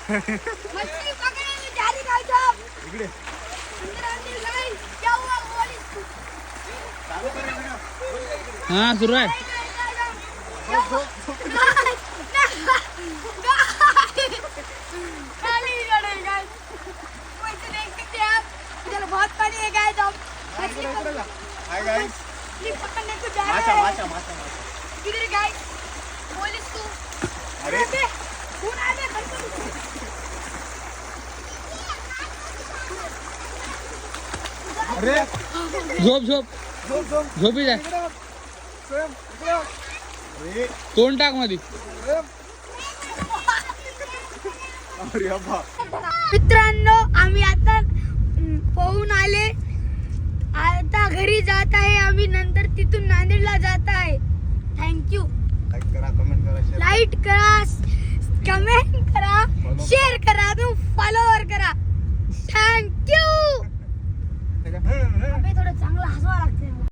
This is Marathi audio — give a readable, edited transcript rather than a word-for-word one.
मछली पकड़ने में जारी गाइस साहब इकडे अंदर गाइस क्या हुआ पुलिस चालू कर ना हा सुरू आहे बहुत पानी है गाइस अब हाय गाइस मछली पकड़ने को जा माचा रहे माचा हैं माचा किधर गाइस पुलिस को अरे खून आ गया अरे झोप झोप झोप झोप झोपी जाय प्रेम अरे तोंड टाक मध्ये अरे अब्बा मित्रांनो आम्ही आता पोहून आले आता घरी जात आहे आम्ही नंतर तिथून नांदेडला जात आहे थँक्यू लाईक करा कमेंट करा शेअर लाईट करा